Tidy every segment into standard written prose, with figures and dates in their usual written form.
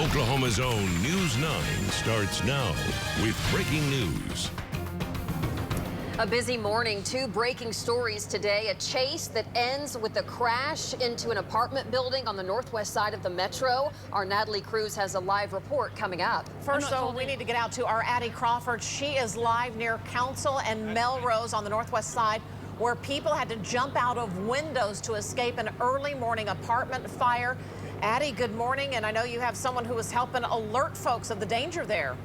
Oklahoma's own News 9 starts now with breaking news. A busy morning, two breaking stories today. A chase that ends with a crash into an apartment building on the northwest side of the metro. Our Natalie Cruz has a live report coming up. First, though, we need to get out to our Addie Crawford. She is live near Council and Melrose on the northwest side, where people had to jump out of windows to escape an early morning apartment fire. Addie, good morning, and I know you have someone who is helping alert folks of the danger there.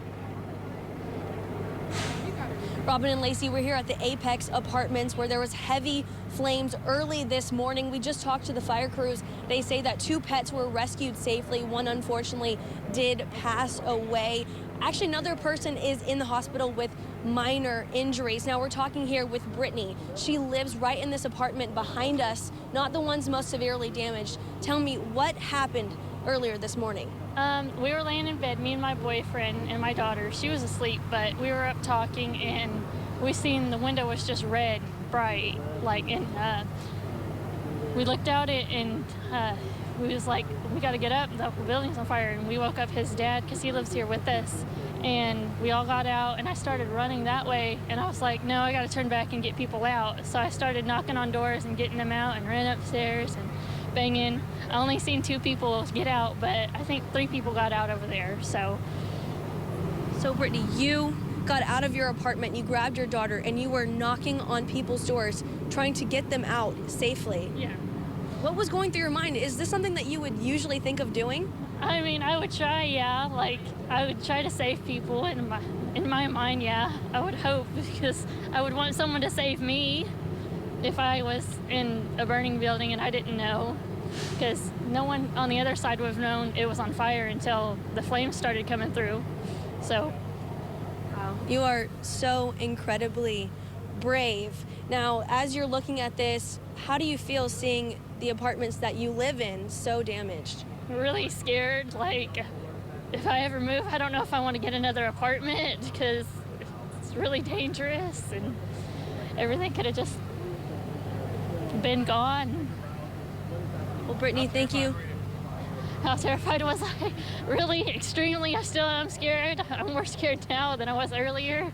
Robin and Lacey, we're here at the Apex Apartments where there was heavy flames early this morning. We just talked to the fire crews. They say that two pets were rescued safely. One unfortunately did pass away. Actually, another person is in the hospital with minor injuries. Now we're talking here with Brittany. She lives right in this apartment behind us, not the ones most severely damaged. Tell me what happened earlier this morning. We were laying in bed, me and my boyfriend and my daughter. She was asleep, but we were up talking and we seen the window was just red, bright, and we looked out it and we was like, we got to get up, the building's on fire. And we woke up his dad because he lives here with us. And we all got out and I started running that way. And I was like, no, I got to turn back and get people out. So I started knocking on doors and getting them out and ran upstairs and banging. I only seen two people get out, but I think three people got out over there. So Brittany, you got out of your apartment, you grabbed your daughter, and you were knocking on people's doors, trying to get them out safely. Yeah. What was going through your mind? Is this something that you would usually think of doing? I mean, I would try, yeah. I would try to save people in my mind, yeah. I would hope, because I would want someone to save me if I was in a burning building and I didn't know, because no one on the other side would have known it was on fire until the flames started coming through. So, wow. You are so incredibly brave. Now, as you're looking at this, how do you feel seeing the apartments that you live in so damaged? Really scared. Like, if I ever move, I don't know if I want to get another apartment, because it's really dangerous and everything could have just been gone. Well, Brittany, thank you. How terrified was I? Really, extremely. I still am scared. I'm more scared now than I was earlier.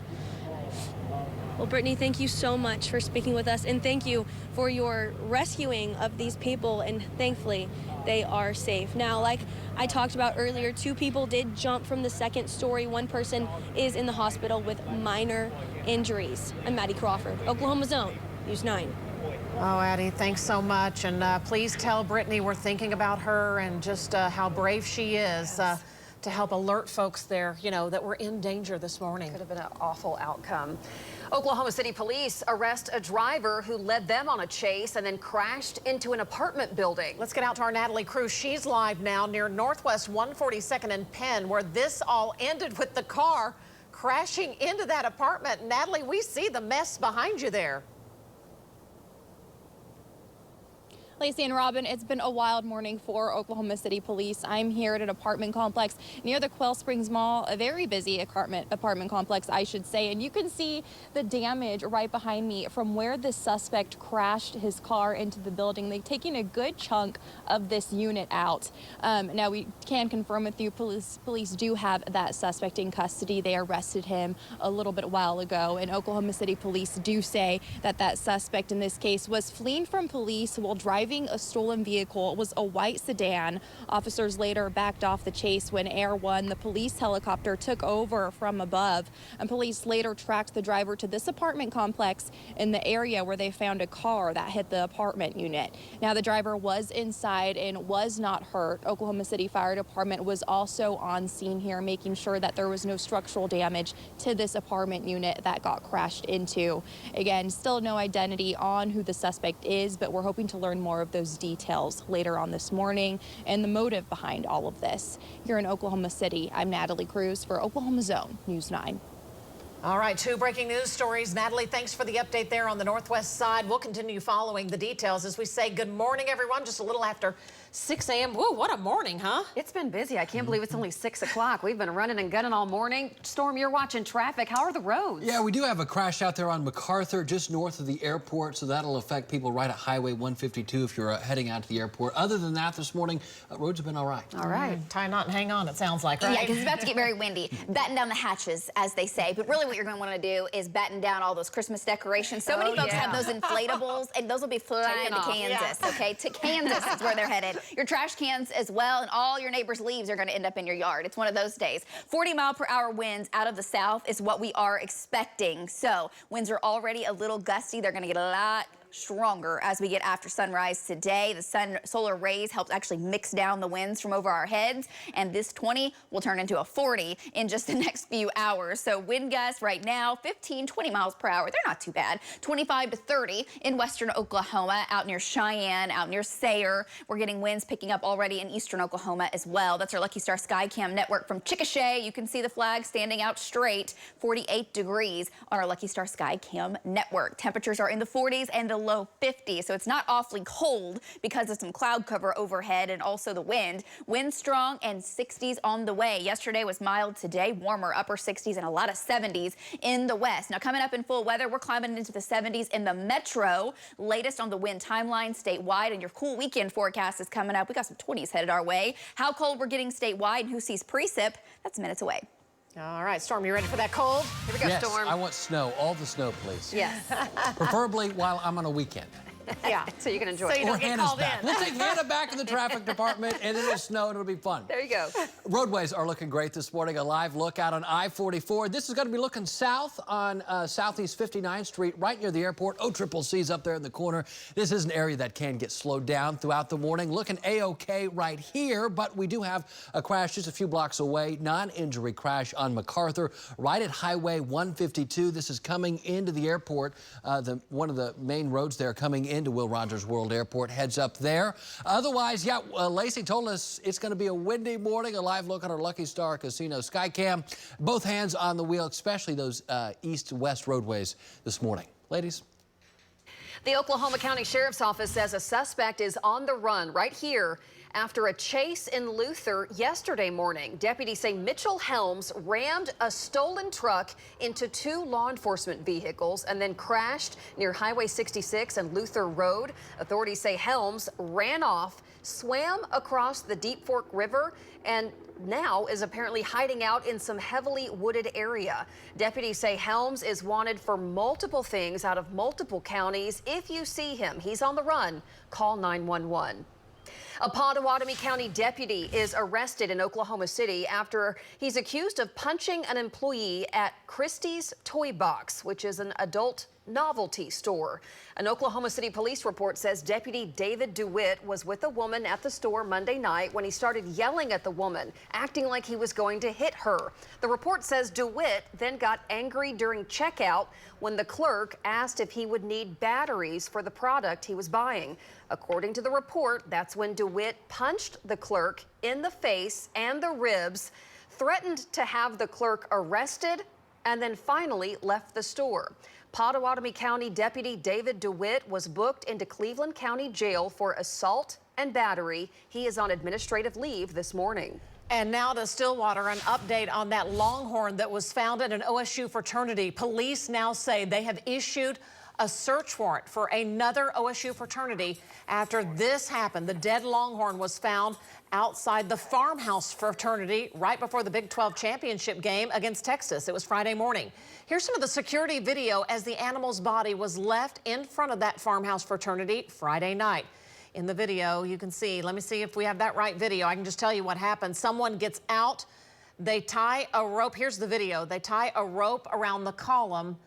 Well, Brittany, thank you so much for speaking with us, and thank you for your rescuing of these people, and thankfully they are safe. Now, like I talked about earlier, two people did jump from the second story. One person is in the hospital with minor injuries. I'm Maddie Crawford, Oklahoma's own News 9. Oh, Addie, thanks so much. And please tell Brittany we're thinking about her and just how brave she is to help alert folks there, you know, that we're in danger this morning. Could have been an awful outcome. Oklahoma City police arrest a driver who led them on a chase and then crashed into an apartment building. Let's get out to our Natalie Cruz. She's live now near Northwest 142nd and Penn, where this all ended with the car crashing into that apartment. Natalie, we see the mess behind you there. Lacey and Robin, it's been a wild morning for Oklahoma City Police. I'm here at an apartment complex near the Quail Springs Mall, a very busy apartment complex, I should say. And you can see the damage right behind me from where the suspect crashed his car into the building. They've taken a good chunk of this unit out. Now, we can confirm with you, police do have that suspect in custody. They arrested him a little bit while ago. And Oklahoma City Police do say that that suspect in this case was fleeing from police while driving a stolen vehicle. It was a white sedan. Officers later backed off the chase when Air One, the police helicopter, took over from above. And police later tracked the driver to this apartment complex in the area where they found a car that hit the apartment unit. Now, the driver was inside and was not hurt. Oklahoma City Fire Department was also on scene here, making sure that there was no structural damage to this apartment unit that got crashed into. Again, still no identity on who the suspect is, but we're hoping to learn more of those details later on this morning and the motive behind all of this. Here in Oklahoma City, I'm Natalie Cruz for Oklahoma's own News 9. All right, two breaking news stories. Natalie, thanks for the update there on the northwest side. We'll continue following the details as we say good morning, everyone. Just a little after 6 a.m. Whoa, what a morning, huh? It's been busy. I can't believe it's only 6 o'clock. We've been running and gunning all morning. Storm, you're watching traffic. How are the roads? Yeah, we do have a crash out there on MacArthur, just north of the airport, so that'll affect people right at Highway 152 if you're heading out to the airport. Other than that, this morning, roads have been all right. All right. Tie a knot and hang on, it sounds like, right? Yeah, because it's about to get very windy. Batten down the hatches, as they say. But really what you're going to want to do is batten down all those Christmas decorations. So many folks have those inflatables, and those will be flying to Kansas, okay? To Kansas is where they're headed. Your trash cans as well, and all your neighbors' leaves are going to end up in your yard. It's one of those days. 40-mile-per-hour winds out of the south is what we are expecting. So winds are already a little gusty. They're going to get a lot stronger as we get after sunrise today. The solar rays helped actually mix down the winds from over our heads, and this 20 will turn into a 40 in just the next few hours. So wind gusts right now, 15, 20 miles per hour. They're not too bad. 25 to 30 in western Oklahoma, out near Cheyenne, out near Sayre. We're getting winds picking up already in eastern Oklahoma as well. That's our Lucky Star Skycam network from Chickasha. You can see the flag standing out straight, 48 degrees on our Lucky Star Skycam network. Temperatures are in the 40s and the low 50s, so it's not awfully cold because of some cloud cover overhead and also the wind. Wind strong and 60s on the way. Yesterday was mild, today warmer, upper 60s and a lot of 70s in the west. Now coming up in full weather, we're climbing into the 70s in the metro. Latest on the wind timeline statewide, and your cool weekend forecast is coming up. We got some 20s headed our way. How cold we're getting statewide and who sees precip, that's minutes away. All right, Storm, you ready for that cold? Here we go, Yes, Storm. I want snow, all the snow, please. Yes. Preferably while I'm on a weekend. Yeah. So you can enjoy So it. you Or don't get Hannah's called back. in. We'll take Hannah back in the traffic department, and it'll snow, and it'll be fun. There you go. Roadways are looking great this morning. A live look out on I-44. This is going to be looking south on Southeast 59th Street, right near the airport. OCCC's up there in the corner. This is an area that can get slowed down throughout the morning. Looking A-OK right here, but we do have a crash just a few blocks away. Non-injury crash on MacArthur, right at Highway 152. This is coming into the airport. One of the main roads there coming into Will Rogers World Airport heads up there. Otherwise, yeah, Lacey told us it's going to be a windy morning. A live look on our Lucky Star Casino Skycam. Both hands on the wheel, especially those east-west roadways this morning. Ladies. The Oklahoma County Sheriff's Office says a suspect is on the run right here after a chase in Luther yesterday morning. Deputies say Mitchell Helms rammed a stolen truck into two law enforcement vehicles and then crashed near Highway 66 and Luther Road. Authorities say Helms ran off, swam across the Deep Fork River, and now is apparently hiding out in some heavily wooded area. Deputies say Helms is wanted for multiple things out of multiple counties. If you see him, he's on the run, call 911. A Pottawatomie County deputy is arrested in Oklahoma City after he's accused of punching an employee at Christie's Toy Box, which is an adult novelty store. An Oklahoma City police report says Deputy David DeWitt was with a woman at the store Monday night when he started yelling at the woman, acting like he was going to hit her. The report says DeWitt then got angry during checkout when the clerk asked if he would need batteries for the product he was buying. According to the report, that's when DeWitt punched the clerk in the face and the ribs, threatened to have the clerk arrested, and then finally left the store. Pottawatomie County Deputy David DeWitt was booked into Cleveland County Jail for assault and battery. He is on administrative leave this morning. And now to Stillwater, an update on that Longhorn that was found at an OSU fraternity. Police now say they have issued a search warrant for another OSU fraternity after this happened. The dead Longhorn was found outside the Farmhouse fraternity right before the Big 12 championship game against Texas. It was Friday morning. Here's some of the security video as the animal's body was left in front of that Farmhouse fraternity Friday night. In the video, you can see, let me see if we have that right video. I can just tell you what happened. Someone gets out, they tie a rope. Here's the video. They tie a rope around the column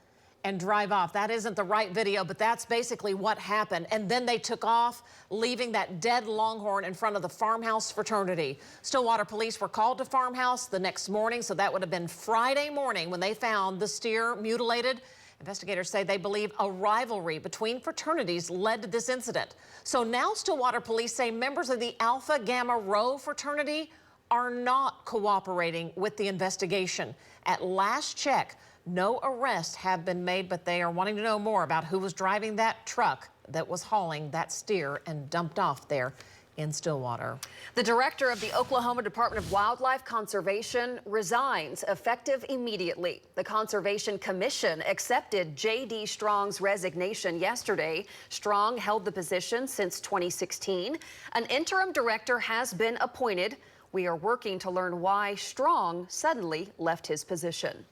and drive off. That isn't the right video, but that's basically what happened. And then they took off, leaving that dead Longhorn in front of the Farmhouse fraternity. Stillwater police were called to Farmhouse the next morning, so that would have been Friday morning when they found the steer mutilated. Investigators say they believe a rivalry between fraternities led to this incident. So now Stillwater police say members of the Alpha Gamma Rho fraternity are not cooperating with the investigation. At last check, no arrests have been made, but they are wanting to know more about who was driving that truck that was hauling that steer and dumped off there in Stillwater. The director of the Oklahoma Department of Wildlife Conservation resigns effective immediately. The Conservation Commission accepted J.D. Strong's resignation yesterday. Strong held the position since 2016. An interim director has been appointed. We are working to learn why Strong suddenly left his position.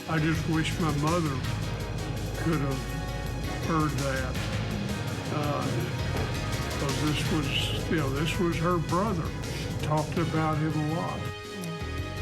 I just wish my mother could have heard that. Because this was her brother. Talked about him a lot.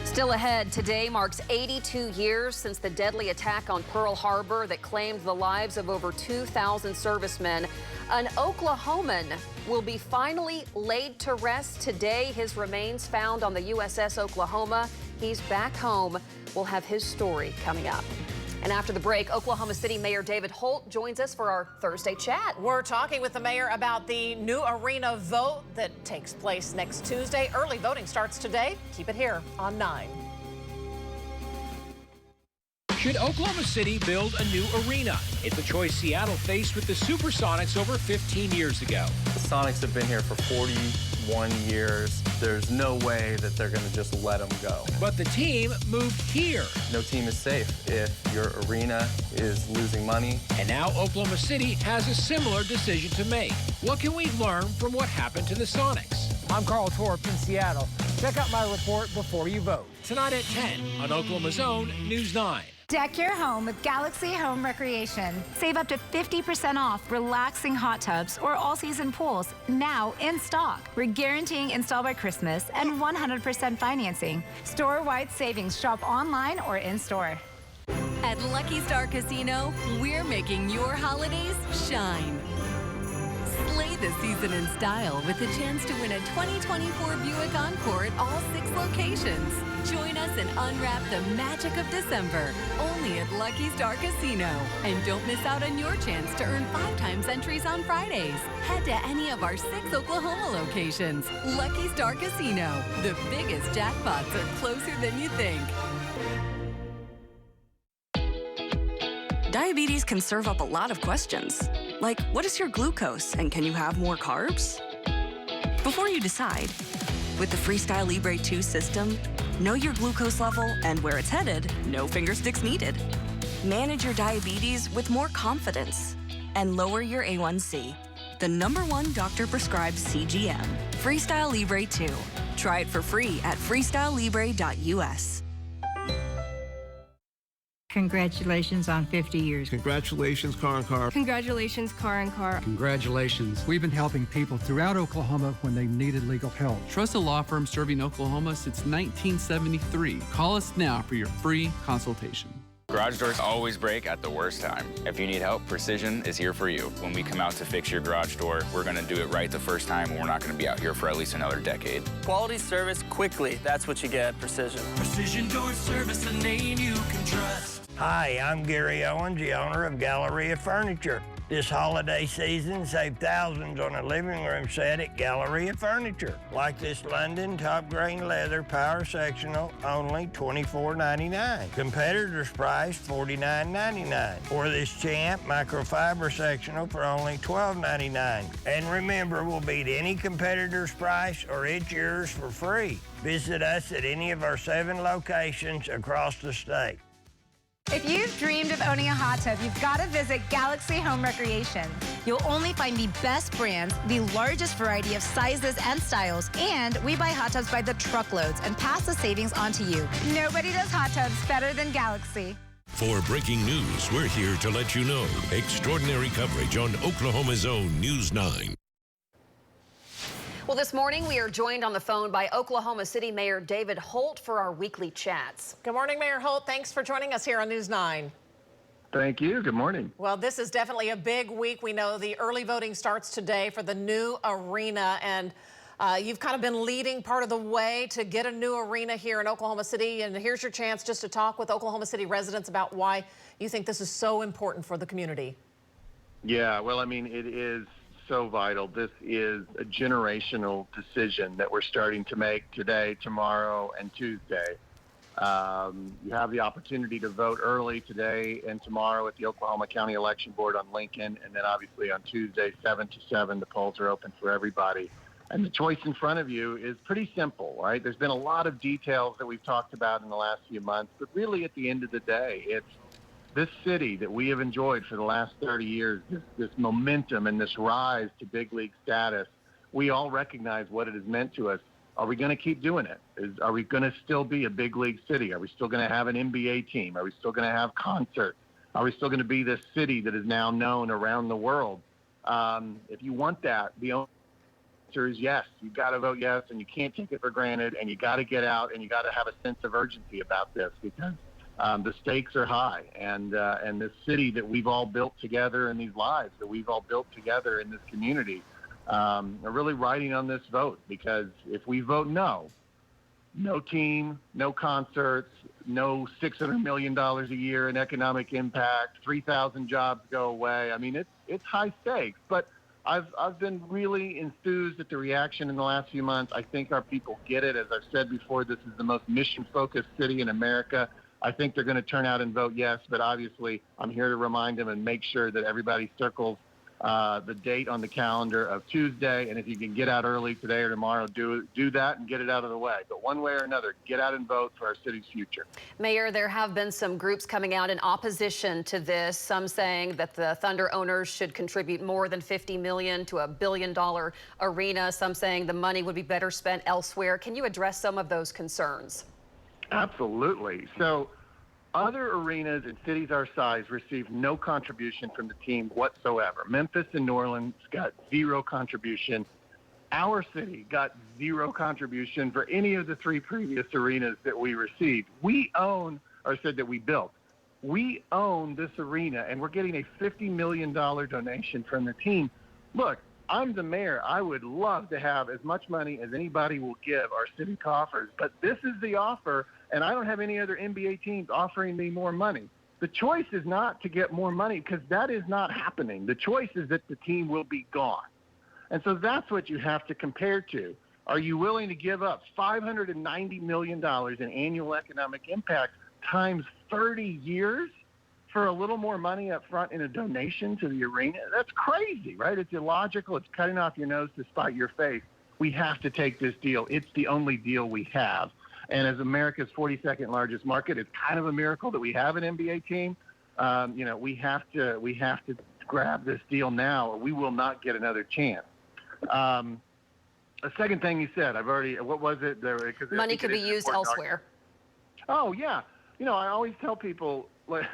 Still ahead, today marks 82 years since the deadly attack on Pearl Harbor that claimed the lives of over 2,000 servicemen. An Oklahoman will be finally laid to rest today. His remains found on the USS Oklahoma. He's back home. We'll have his story coming up. And after the break, Oklahoma City Mayor David Holt joins us for our Thursday chat. We're talking with the mayor about the new arena vote that takes place next Tuesday. Early voting starts today. Keep it here on 9. Should Oklahoma City build a new arena? It's a choice Seattle faced with the Supersonics over 15 years ago. The Sonics have been here for 41 years. There's no way that they're going to just let them go. But the team moved here. No team is safe if your arena is losing money. And now Oklahoma City has a similar decision to make. What can we learn from what happened to the Sonics? I'm Carl Torp in Seattle. Check out my report before you vote. Tonight at 10 on Oklahoma's own News 9. Deck your home with Galaxy Home Recreation. Save up to 50% off relaxing hot tubs or all-season pools now in stock. We're guaranteeing install by Christmas and 100% financing. Store-wide savings. Shop online or in-store. At Lucky Star Casino, we're making your holidays shine. Slay the season in style with the chance to win a 2024 Buick Encore at all 6 locations. Join us and unwrap the magic of December, only at Lucky Star Casino. And don't miss out on your chance to earn 5 times entries on Fridays. Head to any of our 6 Oklahoma locations. Lucky Star Casino. The biggest jackpots are closer than you think. Diabetes can serve up a lot of questions, like what is your glucose and can you have more carbs? Before you decide, with the Freestyle Libre 2 system, know your glucose level and where it's headed, no finger sticks needed. Manage your diabetes with more confidence and lower your A1C. The #1 doctor-prescribed CGM, Freestyle Libre 2. Try it for free at freestylelibre.us. Congratulations on 50 years. Congratulations, Car & Car. Congratulations, Car & Car. Congratulations. We've been helping people throughout Oklahoma when they needed legal help. Trust a law firm serving Oklahoma since 1973. Call us now for your free consultation. Garage doors always break at the worst time. If you need help, Precision is here for you. When we come out to fix your garage door, we're going to do it right the first time, and we're not going to be out here for at least another decade. Quality service quickly. That's what you get at Precision. Precision Door Service, a name you can trust. Hi, I'm Gary Owens, the owner of Galleria Furniture. This holiday season, save thousands on a living room set at Galleria Furniture. Like this London top grain leather power sectional, only $24.99. Competitor's price, $49.99. Or this Champ microfiber sectional for only $12.99. And remember, we'll beat any competitor's price or it's yours for free. Visit us at any of our 7 locations across the state. If you've dreamed of owning a hot tub, you've got to visit Galaxy Home Recreation. You'll only find the best brands, the largest variety of sizes and styles, and we buy hot tubs by the truckloads and pass the savings on to you. Nobody does hot tubs better than Galaxy. For breaking news, we're here to let you know. Extraordinary coverage on Oklahoma's own News 9. Well, this morning we are joined on the phone by Oklahoma City Mayor David Holt for our weekly chats. Good morning, Mayor Holt. Thanks for joining us here on News 9. Thank you. Good morning. Well, this is definitely a big week. We know the early voting starts today for the new arena, and you've kind of been leading part of the way to get a new arena here in Oklahoma City. And here's your chance just to talk with Oklahoma City residents about why you think this is so important for the community. Yeah, well, I mean, it is so vital. This is a generational decision that we're starting to make today, tomorrow, and Tuesday. You have the opportunity to vote early today and tomorrow at the Oklahoma County Election Board on Lincoln, and then obviously on Tuesday, 7 to 7, the polls are open for everybody. And the choice in front of you is pretty simple, right? There's been a lot of details that we've talked about in the last few months, but really at the end of the day, it's this city that we have enjoyed for the last 30 years, this momentum and this rise to big league status. We all recognize what it has meant to us. Are we going to keep doing it? Are we going to still be a big league city? Are we still going to have an NBA team? Are we still going to have concerts? Are we still going to be this city that is now known around the world? If you want that, the only answer is yes. You've got to vote yes, and you can't take it for granted, and you got to get out, and you got to have a sense of urgency about this, because the stakes are high, and this city that we've all built together and these lives that we've all built together in this community are really riding on this vote, because if we vote no team, no concerts, no $600 million a year in economic impact, 3,000 jobs go away. I mean, it's high stakes, but I've been really enthused at the reaction in the last few months. I think our people get it. As I've said before, this is the most mission-focused city in America. I think they're going to turn out and vote yes, but obviously I'm here to remind them and make sure that everybody circles the date on the calendar of Tuesday. And if you can get out early today or tomorrow, do that and get it out of the way. But one way or another, get out and vote for our city's future. Mayor, there have been some groups coming out in opposition to this, some saying that the Thunder owners should contribute more than $50 million to a $1 billion arena, some saying the money would be better spent elsewhere. Can you address some of those concerns? Absolutely. So other arenas in cities our size receive no contribution from the team whatsoever. Memphis and New Orleans got zero contribution. Our city got zero contribution for any of the three previous arenas that we received. We own, or said that we built. We own this arena, and we're getting a $50 million donation from the team. Look, I'm the mayor. I would love to have as much money as anybody will give our city coffers, but this is the offer, and I don't have any other NBA teams offering me more money. The choice is not to get more money, because that is not happening. The choice is that the team will be gone. And so that's what you have to compare to. Are you willing to give up $590 million in annual economic impact times 30 years for a little more money up front in a donation to the arena? That's crazy, right? It's illogical. It's cutting off your nose to spite your face. We have to take this deal. It's the only deal we have. And as America's 42nd largest market, it's kind of a miracle that we have an NBA team. We have to grab this deal now, or we will not get another chance. The second thing you said, what was it? Money could be used elsewhere. Oh, yeah. I always tell people, the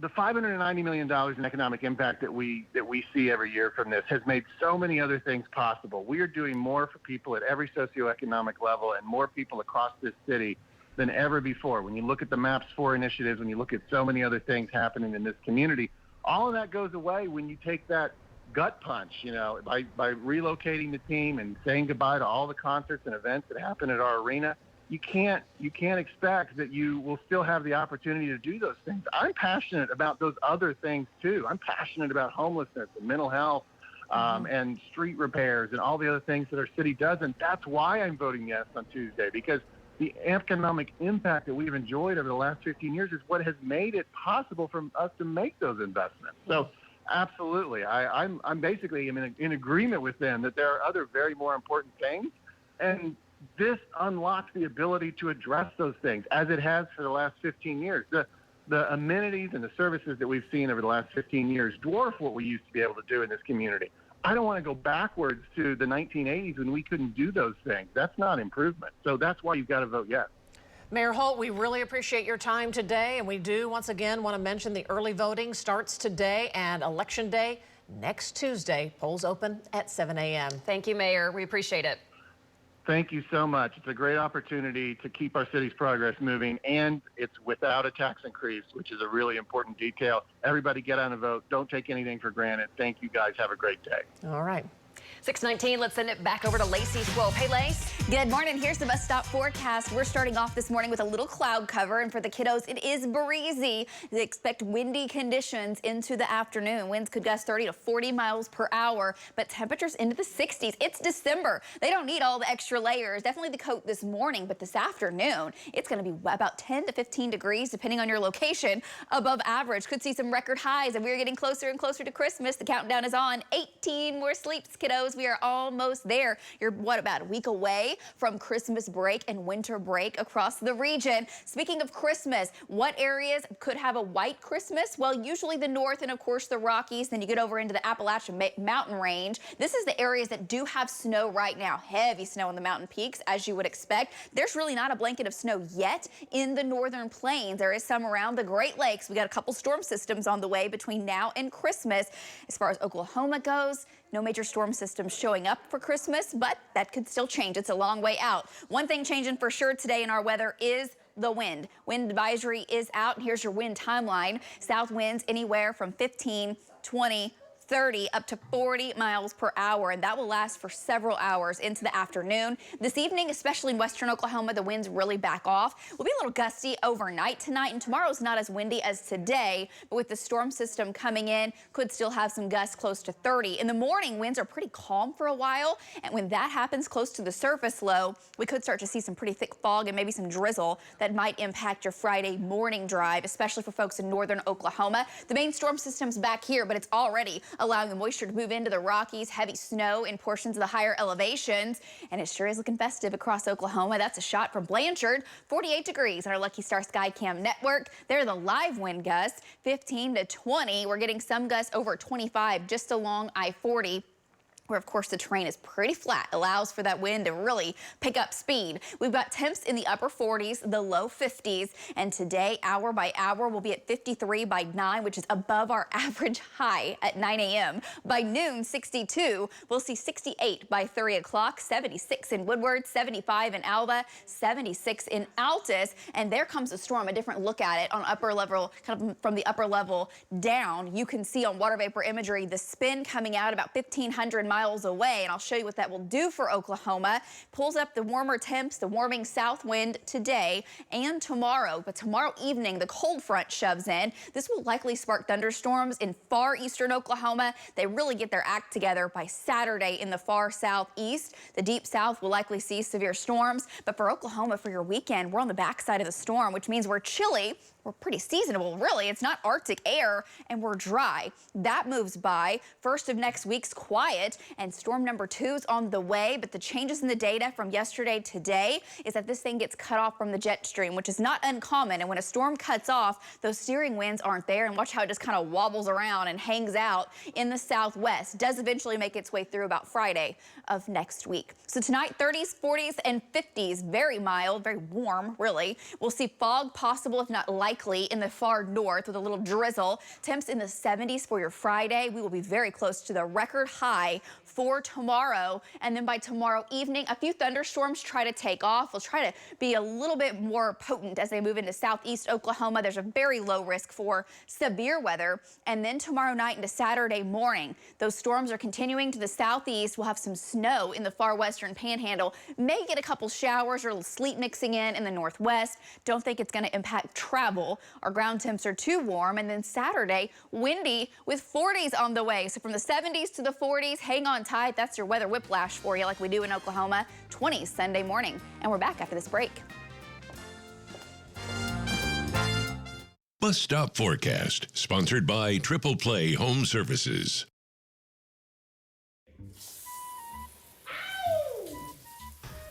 $590 million in economic impact that we see every year from this has made so many other things possible. We are doing more for people at every socioeconomic level and more people across this city than ever before. When you look at the MAPS 4 initiatives, when you look at so many other things happening in this community, all of that goes away when you take that gut punch, by relocating the team and saying goodbye to all the concerts and events that happen at our arena. You can't expect that you will still have the opportunity to do those things. I'm passionate about those other things too. I'm passionate about homelessness and mental health and street repairs and all the other things that our city does. And that's why I'm voting yes on Tuesday, because the economic impact that we've enjoyed over the last 15 years is what has made it possible for us to make those investments. So absolutely, I'm basically in agreement with them that there are other very more important things. And this unlocks the ability to address those things, as it has for the last 15 years. The amenities and the services that we've seen over the last 15 years dwarf what we used to be able to do in this community. I don't want to go backwards to the 1980s when we couldn't do those things. That's not improvement. So that's why you've got to vote yes. Mayor Holt, we really appreciate your time today, and we do once again want to mention the early voting starts today and Election Day next Tuesday. Polls open at 7 a.m. Thank you, Mayor. We appreciate it. Thank you so much. It's a great opportunity to keep our city's progress moving, and it's without a tax increase, which is a really important detail. Everybody get out and vote. Don't take anything for granted. Thank you, guys. Have a great day. All right. 6:19, let's send it back over to Lacey Swope. Hey, Lace. Good morning. Here's the bus stop forecast. We're starting off this morning with a little cloud cover, and for the kiddos, it is breezy. They expect windy conditions into the afternoon. Winds could gust 30 to 40 miles per hour, but temperatures into the 60s. It's December. They don't need all the extra layers. Definitely the coat this morning, but this afternoon, it's going to be about 10 to 15 degrees, depending on your location, above average. Could see some record highs, and we're getting closer and closer to Christmas. The countdown is on. 18 more sleeps, kiddos. We are almost there. You're, what, about a week away from Christmas break and winter break across the region. Speaking of Christmas, what areas could have a white Christmas? Well, usually the north and, of course, the Rockies. Then you get over into the Appalachian Mountain Range. This is the areas that do have snow right now. Heavy snow in the mountain peaks, as you would expect. There's really not a blanket of snow yet in the northern plains. There is some around the Great Lakes. We got a couple storm systems on the way between now and Christmas. As far as Oklahoma goes, no major storm systems showing up for Christmas, but that could still change. It's a long way out. One thing changing for sure today in our weather is the wind. Wind advisory is out, and here's your wind timeline. South winds anywhere from 15, 20, 30 up to 40 miles per hour, and that will last for several hours into the afternoon. This evening, especially in western Oklahoma, the winds really back off. Will be a little gusty overnight tonight, and tomorrow's not as windy as today, but with the storm system coming in, could still have some gusts close to 30. In the morning, winds are pretty calm for a while, and when that happens close to the surface low, we could start to see some pretty thick fog and maybe some drizzle that might impact your Friday morning drive, especially for folks in northern Oklahoma. The main storm system's back here, but it's already allowing the moisture to move into the Rockies, heavy snow in portions of the higher elevations, and it sure is looking festive across Oklahoma. That's a shot from Blanchard, 48 degrees on our Lucky Star Skycam network. They're the live wind gusts, 15 to 20. We're getting some gusts over 25 just along I-40. Where, of course, the terrain is pretty flat, allows for that wind to really pick up speed. We've got temps in the upper 40s, the low 50s, and today, hour by hour, we'll be at 53 by 9, which is above our average high at 9 a.m. By noon, 62. We'll see 68 by 3 o'clock, 76 in Woodward, 75 in Alba, 76 in Altus, and there comes a storm, a different look at it on upper level, kind of from the upper level down. You can see on water vapor imagery the spin coming out about 1,500 miles away, and I'll show you what that will do for Oklahoma. Pulls up the warmer temps, the warming south wind today and tomorrow, but tomorrow evening the cold front shoves in. This will likely spark thunderstorms in far eastern Oklahoma. They really get their act together by Saturday in the far southeast. The deep south will likely see severe storms, but for Oklahoma, for your weekend, we're on the backside of the storm, which means we're chilly. We're pretty seasonable, really. It's not Arctic air, and we're dry. That moves by. First of next week's quiet, and storm number 2's on the way, but the changes in the data from yesterday to today is that this thing gets cut off from the jet stream, which is not uncommon, and when a storm cuts off, those steering winds aren't there, and watch how it just kind of wobbles around and hangs out in the southwest. Does eventually make its way through about Friday of next week. So tonight, 30s, 40s, and 50s, very mild, very warm, really. We'll see fog possible, if not likely, in the far north with a little drizzle. Temps in the 70s for your Friday. We will be very close to the record high for tomorrow, and then by tomorrow evening, a few thunderstorms try to take off. They'll try to be a little bit more potent as they move into southeast Oklahoma. There's a very low risk for severe weather, and then tomorrow night into Saturday morning, those storms are continuing to the southeast. We'll have some snow in the far western panhandle. May get a couple showers or a little sleet mixing in the northwest. Don't think it's going to impact travel. Our ground temps are too warm, and then Saturday, windy with 40s on the way. So from the 70s to the 40s, hang on tight. That's your weather whiplash for you like we do in Oklahoma. 20s Sunday morning. And we're back after this break. Bus Stop Forecast, sponsored by Triple Play Home Services.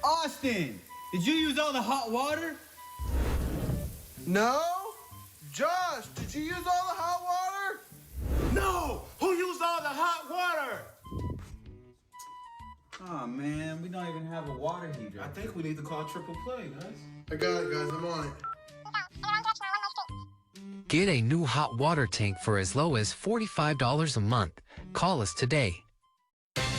Austin, did you use all the hot water? No. Josh, did you use all the hot water? No! Who used all the hot water? Oh man, we don't even have a water heater. I think we need to call Triple Play, guys. I got it, guys. I'm on it. Get a new hot water tank for as low as $45 a month. Call us today.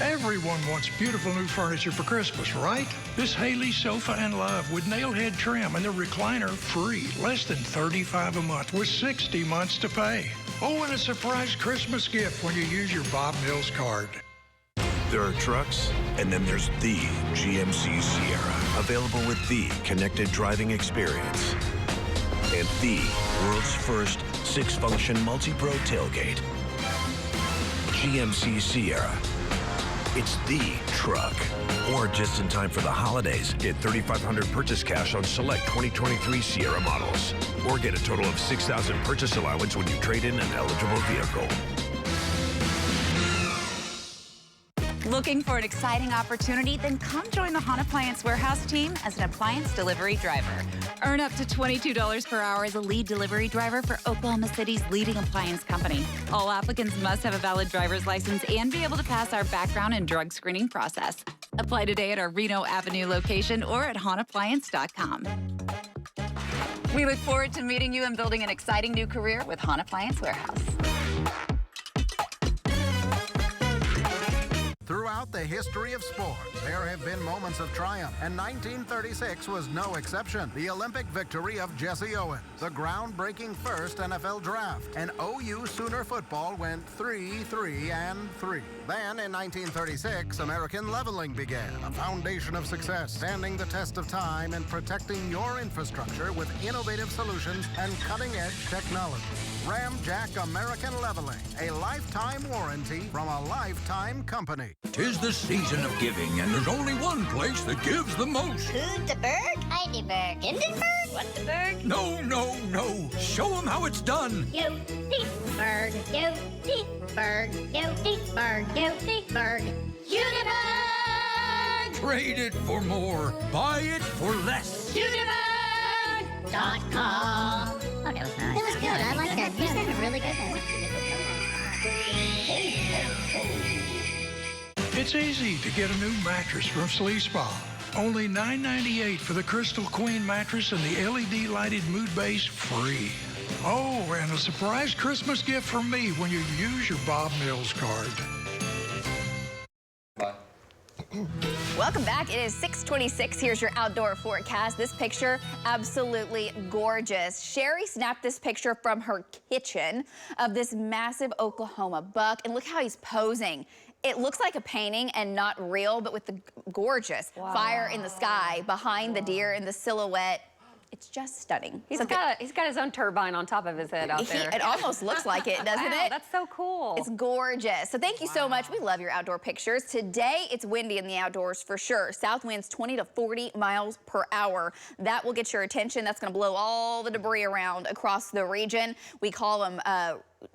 Everyone wants beautiful new furniture for Christmas, right? This Haley sofa and love with nailhead trim and the recliner free, less than $35 a month with 60 months to pay. Oh, and a surprise Christmas gift when you use your Bob Mills card. There are trucks, and then there's the GMC Sierra, available with the connected driving experience and the world's first 6-function multi-pro tailgate. GMC Sierra. It's the truck. Or just in time for the holidays, get $3,500 purchase cash on select 2023 Sierra models. Or get a total of $6,000 purchase allowance when you trade in an eligible vehicle. Looking for an exciting opportunity? Then come join the Hahn Appliance Warehouse team as an appliance delivery driver. Earn up to $22 per hour as a lead delivery driver for Oklahoma City's leading appliance company. All applicants must have a valid driver's license and be able to pass our background and drug screening process. Apply today at our Reno Avenue location or at HahnAppliance.com. We look forward to meeting you and building an exciting new career with Hahn Appliance Warehouse. Throughout the history of sports, there have been moments of triumph, and 1936 was no exception. The Olympic victory of Jesse Owens, the groundbreaking first NFL draft, and OU Sooner football went 3-3-3. Then, in 1936, American leveling began, a foundation of success, standing the test of time and protecting your infrastructure with innovative solutions and cutting-edge technology. Ramjack American Leveling, a lifetime warranty from a lifetime company. 'Tis the season of giving, and there's only one place that gives the most. Who's the berg? Heidelberg. Hindenburg? What's the berg? No. Show them how it's done. Uteberg. Uteberg. Uteberg. Uteberg. Uteberg! Trade it for more. Buy it for less. Uteberg.com. Oh, that was nice. It was good. I like that. You said a really good one. It's easy to get a new mattress from Sleep Spa. Only $9.98 for the Crystal Queen mattress and the LED lighted mood base free. Oh, and a surprise Christmas gift from me when you use your Bob Mills card. Welcome back. It is 6:26. Here's your outdoor forecast. This picture, absolutely gorgeous. Sherry snapped this picture from her kitchen of this massive Oklahoma buck, and look how he's posing. It looks like a painting and not real, but with the gorgeous fire in the sky behind the deer and the silhouette. It's just stunning. He's got his own turbine on top of his head out there. It almost looks like it, doesn't it? That's so cool. It's gorgeous. So thank you so much. We love your outdoor pictures. Today, it's windy in the outdoors for sure. South winds 20 to 40 miles per hour. That will get your attention. That's going to blow all the debris around across the region. We call them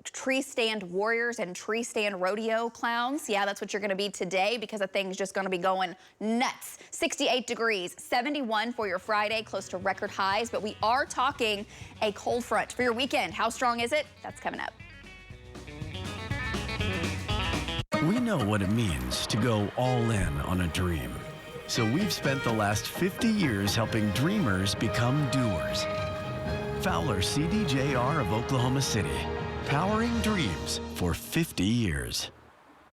tree stand warriors and tree stand rodeo clowns. Yeah, that's what you're going to be today because the thing's just going to be going nuts. 68 degrees, 71 for your Friday, close to record highs, but we are talking a cold front for your weekend. How strong is it? That's coming up. We know what it means to go all in on a dream. So we've spent the last 50 years helping dreamers become doers. Fowler CDJR of Oklahoma City. Powering dreams for 50 years.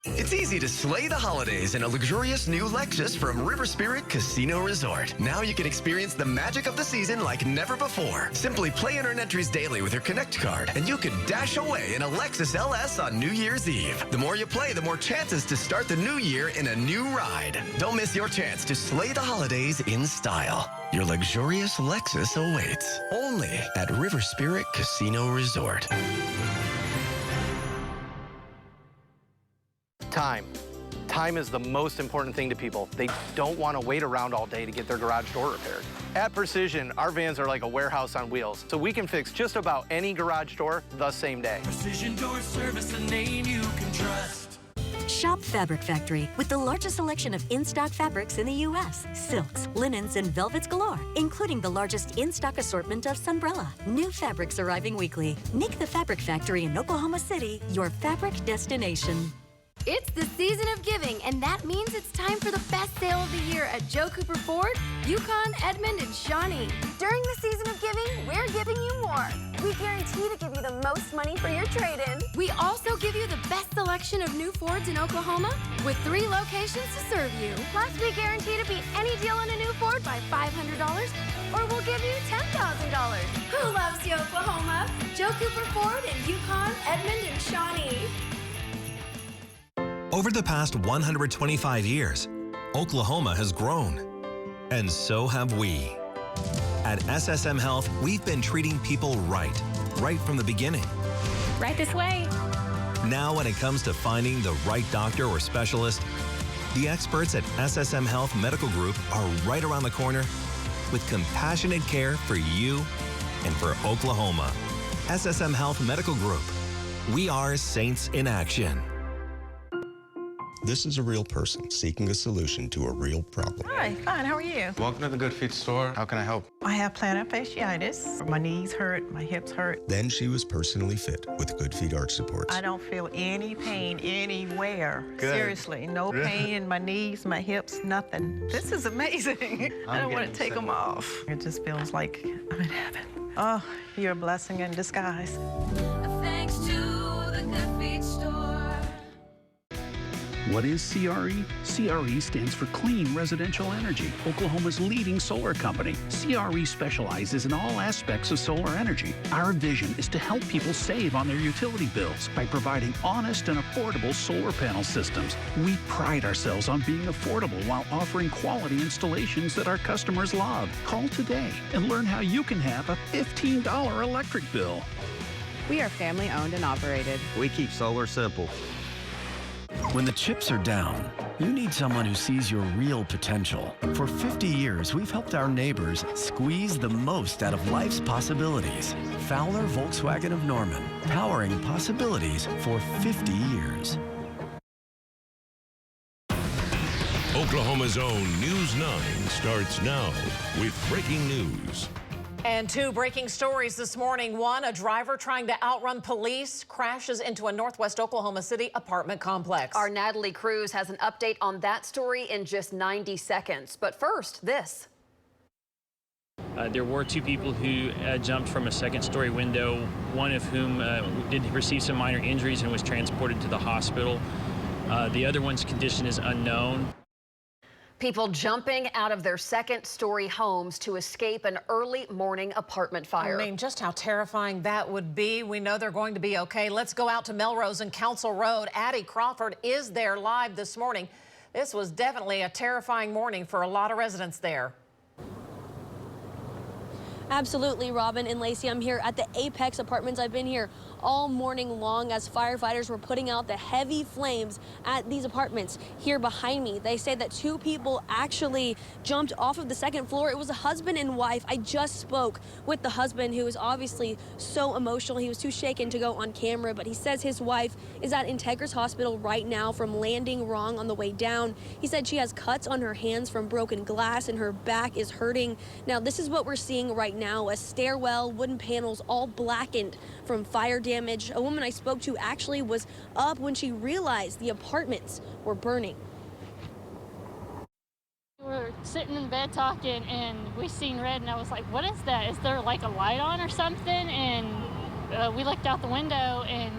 It's easy to slay the holidays in a luxurious new Lexus from River Spirit Casino Resort. Now you can experience the magic of the season like never before. Simply play and earn entries daily with your Connect card, and you could dash away in a Lexus LS on New Year's Eve. The more you play, the more chances to start the new year in a new ride. Don't miss your chance to slay the holidays in style. Your luxurious Lexus awaits only at River Spirit Casino Resort. Time is the most important thing to people. They don't want to wait around all day to get their garage door repaired. At Precision, our vans are like a warehouse on wheels, so we can fix just about any garage door the same day. Precision Door Service, a name you can trust. Shop Fabric Factory with the largest selection of in-stock fabrics in the U.S. Silks, linens, and velvets galore, including the largest in-stock assortment of Sunbrella. New fabrics arriving weekly. Make the Fabric Factory in Oklahoma City your fabric destination. It's the season of giving, and that means it's time for the best sale of the year at Joe Cooper Ford, Yukon, Edmond, and Shawnee. During the season of giving, we're giving you more. We guarantee to give you the most money for your trade-in. We also give you the best selection of new Fords in Oklahoma with 3 locations to serve you. Plus, we guarantee to beat any deal on a new Ford by $500, or we'll give you $10,000. Who loves you, Oklahoma? Joe Cooper Ford and Yukon, Edmond, and Shawnee. Over the past 125 years, Oklahoma has grown. And so have we. At SSM Health, we've been treating people right from the beginning. Right this way. Now when it comes to finding the right doctor or specialist, the experts at SSM Health Medical Group are right around the corner with compassionate care for you and for Oklahoma. SSM Health Medical Group. We are Saints in Action. This is a real person seeking a solution to a real problem. Hi, fine, how are you? Welcome to the Good Feet store. How can I help? I have plantar fasciitis. My knees hurt, my hips hurt. Then she was personally fit with Good Feet arch supports. I don't feel any pain anywhere. Good. Seriously, no pain in my knees, my hips, nothing. This is amazing. I don't want to take them off. It just feels like I'm in heaven. Oh, you're a blessing in disguise. Thanks to the Good Feet store. What is CRE? CRE stands for Clean Residential Energy, Oklahoma's leading solar company. CRE specializes in all aspects of solar energy. Our vision is to help people save on their utility bills by providing honest and affordable solar panel systems. We pride ourselves on being affordable while offering quality installations that our customers love. Call today and learn how you can have a $15 electric bill. We are family owned and operated. We keep solar simple. When the chips are down, you need someone who sees your real potential. For 50 years, we've helped our neighbors squeeze the most out of life's possibilities. Fowler Volkswagen of Norman, powering possibilities for 50 years. Oklahoma's own News 9 starts now with breaking news. And two breaking stories this morning. One, a driver trying to outrun police crashes into a northwest Oklahoma City apartment complex. Our Natalie Cruz has an update on that story in just 90 seconds. But first, this. There were two people who jumped from a second-story window, one of whom did receive some minor injuries and was transported to the hospital. The other one's condition is unknown. People jumping out of their second-story homes to escape an early morning apartment fire. I mean, just how terrifying that would be. We know they're going to be okay. Let's go out to Melrose and Council Road. Addie Crawford is there live this morning. This was definitely a terrifying morning for a lot of residents there. Absolutely, Robin and Lacey. I'm here at the Apex Apartments. I've been here all morning long as firefighters were putting out the heavy flames at these apartments here behind me. They say that two people actually jumped off of the second floor. It was a husband and wife. I just spoke with the husband, who was obviously so emotional. He was too shaken to go on camera, but he says his wife is at Integris Hospital right now from landing wrong on the way down. He said she has cuts on her hands from broken glass and her back is hurting. Now, this is what we're seeing right now, a stairwell, wooden panels all blackened from fire damage. A woman I spoke to actually was up when she realized the apartments were burning. We were sitting in bed talking and we seen red and I was like, what is that? Is there like a light on or something? And we looked out the window and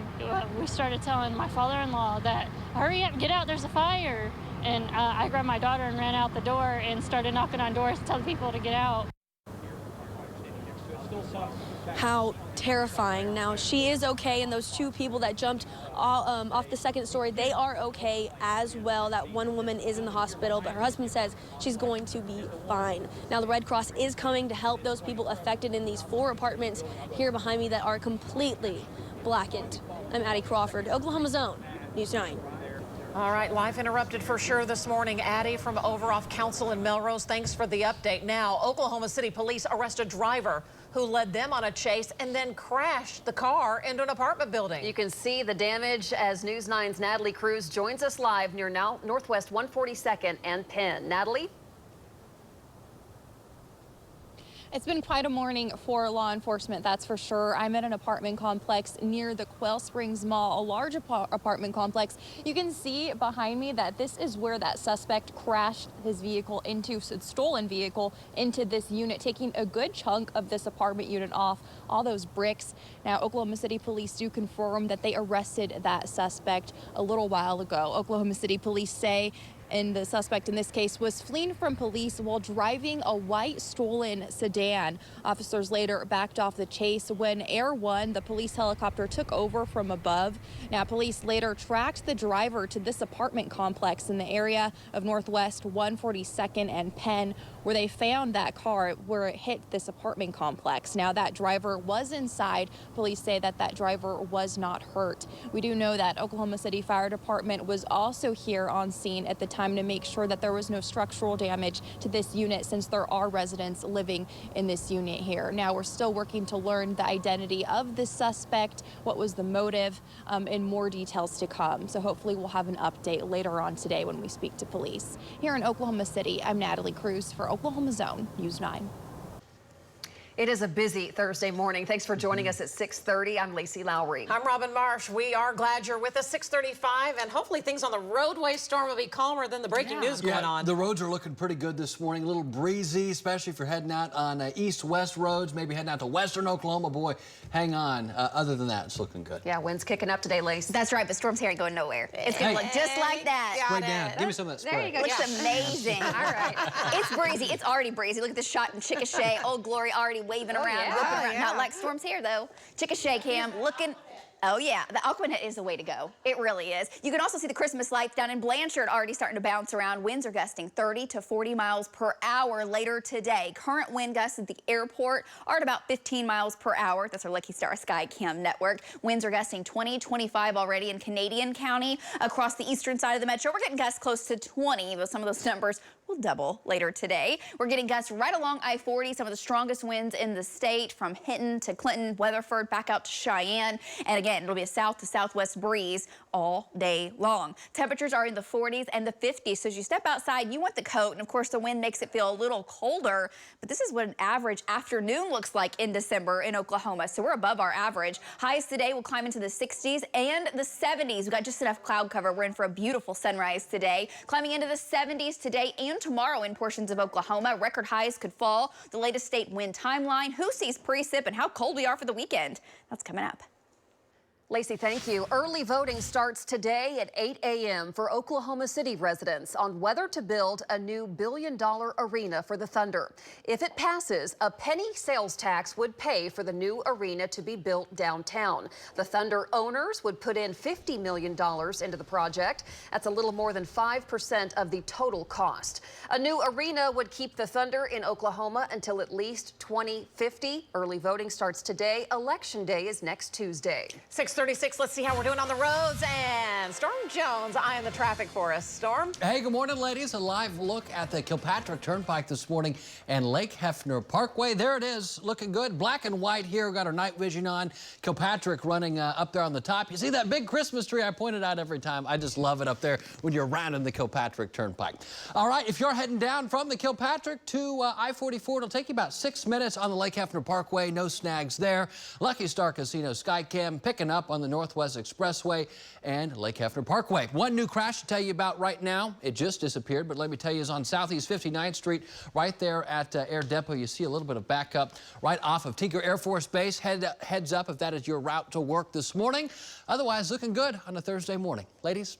we started telling my father-in-law that, hurry up, get out, there's a fire. And I grabbed my daughter and ran out the door and started knocking on doors, telling people to get out. How terrifying. Now, she is okay, and those two people that jumped off the second story, they are okay as well. That one woman is in the hospital, but her husband says she's going to be fine. Now, the Red Cross is coming to help those people affected in these 4 apartments here behind me that are completely blackened. I'm Addie Crawford, Oklahoma's own News 9. All right, life interrupted for sure this morning. Addie from over off Council in Melrose, thanks for the update. Now, Oklahoma City police arrest a driver who led them on a chase and then crashed the car into an apartment building. You can see the damage as News 9's Natalie Cruz joins us live near Northwest 142nd and Penn. Natalie? It's been quite a morning for law enforcement, that's for sure. I'm at an apartment complex near the Quail Springs Mall, a large apartment complex. You can see behind me that this is where that suspect crashed his vehicle into, stolen vehicle, into this unit, taking a good chunk of this apartment unit off, all those bricks. Now, Oklahoma City police do confirm that they arrested that suspect a little while ago. Oklahoma City police say And the suspect in this case was fleeing from police while driving a white stolen sedan. Officers later backed off the chase when Air One, the police helicopter, took over from above. Now, police later tracked the driver to this apartment complex in the area of Northwest 142nd and Penn, where they found that car where it hit this apartment complex. Now, that driver was inside. Police say that that driver was not hurt. We do know that Oklahoma City Fire Department was also here on scene at the time to make sure that there was no structural damage to this unit, since there are residents living in this unit here. Now, we're still working to learn the identity of the suspect, what was the motive, and more details to come. So hopefully we'll have an update later on today when we speak to police. Here in Oklahoma City, I'm Natalie Cruz for Oklahoma's Own News 9. It is a busy Thursday morning. Thanks for joining us at 6:30. I'm Lacey Lowry. I'm Robin Marsh. We are glad you're with us. 6:35, and hopefully things on the roadway, Storm, will be calmer than the breaking news going on. The roads are looking pretty good this morning. A little breezy, especially if you're heading out on east-west roads, maybe heading out to western Oklahoma. Boy, hang on. Other than that, it's looking good. Yeah, wind's kicking up today, Lace. That's right, but Storm's hair ain't going nowhere. It's going to look just like that. Spray down. Give me some of that spray. There you go. Looks amazing. All right. It's breezy. It's already breezy. Look at this shot in Chickasha. Old Glory already waving around. Not like Storm's hair, though. Chickasha Cam looking. Oh, yeah. The Aquanet is the way to go. It really is. You can also see the Christmas lights down in Blanchard already starting to bounce around. Winds are gusting 30 to 40 miles per hour later today. Current wind gusts at the airport are at about 15 miles per hour. That's our Lucky Star Sky Cam network. Winds are gusting 20, 25 already in Canadian County. Across the eastern side of the metro, we're getting gusts close to 20, but some of those numbers will double later today. We're getting gusts right along I-40, some of the strongest winds in the state, from Hinton to Clinton, Weatherford, back out to Cheyenne. And again, it'll be a south to southwest breeze all day long. Temperatures are in the 40s and the 50s, so as you step outside, you want the coat, and of course the wind makes it feel a little colder, but this is what an average afternoon looks like in December in Oklahoma, so we're above our average. Highs today will climb into the 60s and the 70s. We've got just enough cloud cover. We're in for a beautiful sunrise today, climbing into the 70s today and tomorrow in portions of Oklahoma. Record highs could fall. The latest state wind timeline, who sees precip, and how cold we are for the weekend. That's coming up. Lacey, thank you. Early voting starts today at 8 a.m. for Oklahoma City residents on whether to build a new billion-dollar arena for the Thunder. If it passes, a penny sales tax would pay for the new arena to be built downtown. The Thunder owners would put in $50 million into the project. That's a little more than 5% of the total cost. A new arena would keep the Thunder in Oklahoma until at least 2050. Early voting starts today. Election day is next Tuesday. 6:36, let's see how we're doing on the roads. And Storm Jones eyeing the traffic for us. Storm? Hey, good morning, ladies. A live look at the Kilpatrick Turnpike this morning and Lake Hefner Parkway. There it is, looking good. Black and white here. We've got our night vision on. Kilpatrick running up there on the top. You see that big Christmas tree I pointed out every time? I just love it up there when you're rounding the Kilpatrick Turnpike. All right, if you're heading down from the Kilpatrick to I-44, it'll take you about 6 minutes on the Lake Hefner Parkway. No snags there. Lucky Star Casino Skycam picking up on the Northwest Expressway and Lake Hefner Parkway. One new crash to tell you about right now. It just disappeared, but let me tell you, is on Southeast 59th Street, right there at Air Depot. You see a little bit of backup right off of Tinker Air Force Base. Heads up if that is your route to work this morning. Otherwise, looking good on a Thursday morning. Ladies?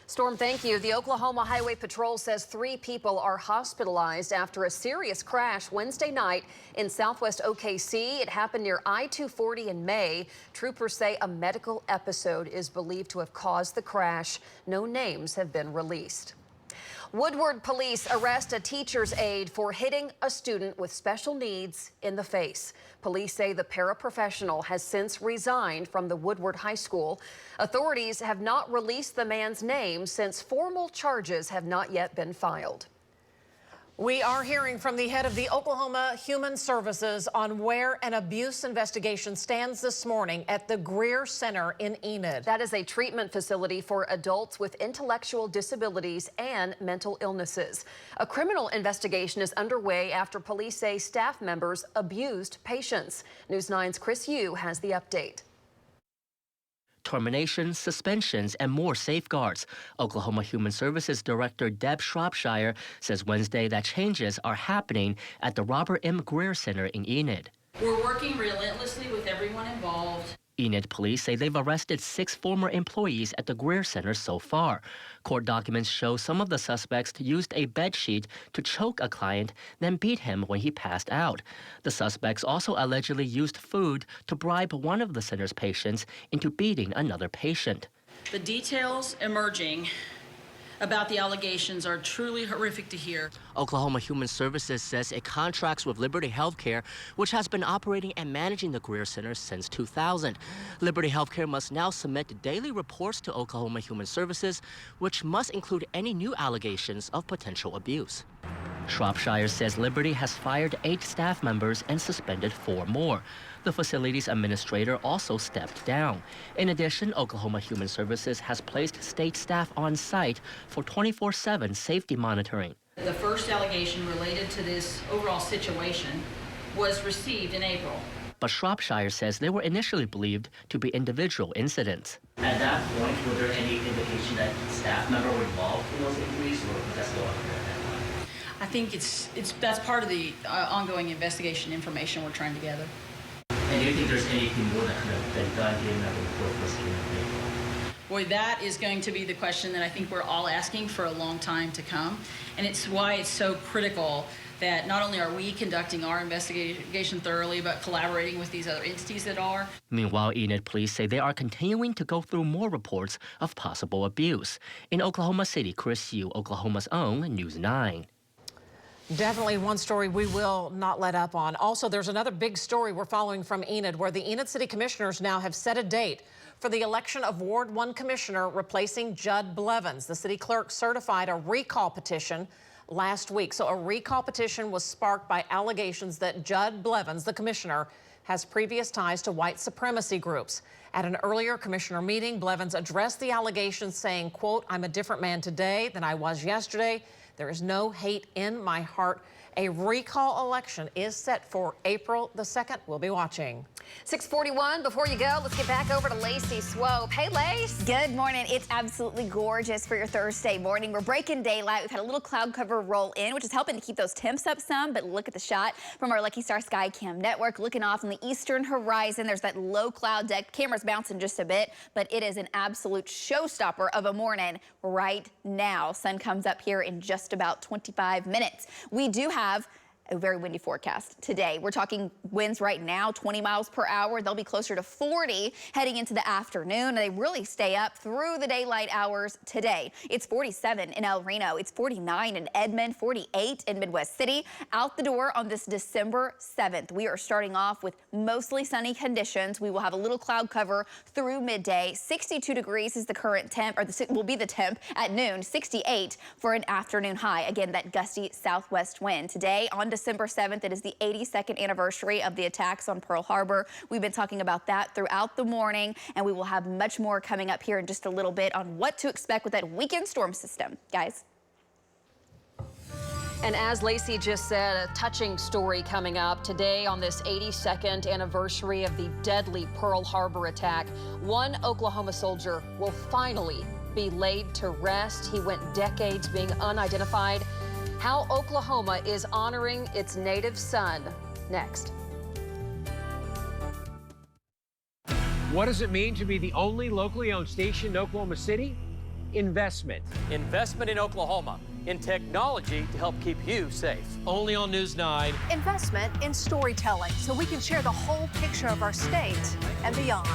Storm, thank you. The Oklahoma Highway Patrol says 3 people are hospitalized after a serious crash Wednesday night in southwest OKC. It happened near I-240 in May. Troopers say a medical episode is believed to have caused the crash. No names have been released. Woodward police arrest a teacher's aide for hitting a student with special needs in the face. Police say the paraprofessional has since resigned from the Woodward High School. Authorities have not released the man's name since formal charges have not yet been filed. We are hearing from the head of the Oklahoma Human Services on where an abuse investigation stands this morning at the Greer Center in Enid. That is a treatment facility for adults with intellectual disabilities and mental illnesses. A criminal investigation is underway after police say staff members abused patients. News 9's Chris Yu has the update. Terminations, suspensions, and more safeguards. Oklahoma Human Services Director Deb Shropshire says Wednesday that changes are happening at the Robert M. Greer Center in Enid. We're working relentlessly with everyone involved. Enid police say they've arrested 6 former employees at the Greer Center so far. Court documents show some of the suspects used a bedsheet to choke a client, then beat him when he passed out. The suspects also allegedly used food to bribe one of the center's patients into beating another patient. The details emerging about the allegations are truly horrific to hear. Oklahoma Human Services says it contracts with Liberty Healthcare, which has been operating and managing the Greer Center since 2000. Liberty Healthcare must now submit daily reports to Oklahoma Human Services, which must include any new allegations of potential abuse. Shropshire says Liberty has fired 8 staff members and suspended 4 more. The facility's administrator also stepped down. In addition, Oklahoma Human Services has placed state staff on site for 24/7 safety monitoring. The first allegation related to this overall situation was received in April. But Shropshire says they were initially believed to be individual incidents. At that point, were there any indication that staff members were involved in those injuries, or was that still unclear at that time? I think that's part of the ongoing investigation information we're trying to gather. And do you think there's anything more that could have been done given that the report was given in April? Boy, that is going to be the question that I think we're all asking for a long time to come. And it's why it's so critical that not only are we conducting our investigation thoroughly, but collaborating with these other entities that are. Meanwhile, Enid police say they are continuing to go through more reports of possible abuse. In Oklahoma City, Chris Yu, Oklahoma's own News 9. Definitely one story we will not let up on. Also, there's another big story we're following from Enid, where the Enid City Commissioners now have set a date for the election of Ward 1 Commissioner replacing Judd Blevins. The city clerk certified a recall petition last week. So a recall petition was sparked by allegations that Judd Blevins, the commissioner, has previous ties to white supremacy groups. At an earlier commissioner meeting, Blevins addressed the allegations saying, quote, "I'm a different man today than I was yesterday. There is no hate in my heart." A recall election is set for April the 2nd. We'll be watching. 6:41. Before you go, let's get back over to Lacey Swope. Hey, Lace. Good morning. It's absolutely gorgeous for your Thursday morning. We're breaking daylight. We've had a little cloud cover roll in, which is helping to keep those temps up some. But look at the shot from our Lucky Star Sky Cam network. Looking off on the eastern horizon, there's that low cloud deck. Camera's bouncing just a bit, but it is an absolute showstopper of a morning right now. Sun comes up here in just about 25 minutes. We do have a very windy forecast today. We're talking winds right now, 20 miles per hour. They'll be closer to 40 heading into the afternoon. They really stay up through the daylight hours today. It's 47 in El Reno. It's 49 in Edmond, 48 in Midwest City. Out the door on this December 7th. We are starting off with mostly sunny conditions. We will have a little cloud cover through midday. 62 degrees is the current temp, or will be the temp at noon. 68 for an afternoon high. Again, that gusty southwest wind. Today on December 7th, it is the 82nd anniversary of the attacks on Pearl Harbor. We've been talking about that throughout the morning, and we will have much more coming up here in just a little bit on what to expect with that weekend storm system. Guys. And as Lacey just said, a touching story coming up today on this 82nd anniversary of the deadly Pearl Harbor attack. One Oklahoma soldier will finally be laid to rest. He went decades being unidentified. How Oklahoma is honoring its native son. Next. What does it mean to be the only locally owned station in Oklahoma City? Investment. Investment in Oklahoma, in technology to help keep you safe. Only on News 9. Investment in storytelling so we can share the whole picture of our state and beyond.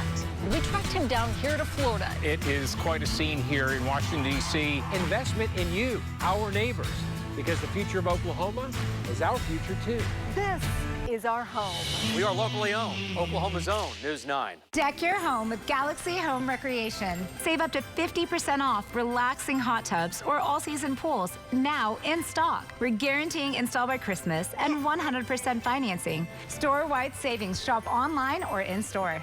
We tracked him down here to Florida. It is quite a scene here in Washington, D.C. Investment in you, our neighbors, because the future of Oklahoma is our future too. This is our home. We are locally owned, Oklahoma's own News 9. Deck your home with Galaxy Home Recreation. Save up to 50% off relaxing hot tubs or all-season pools, now in stock. We're guaranteeing install by Christmas and 100% financing. Store-wide savings. Shop online or in-store.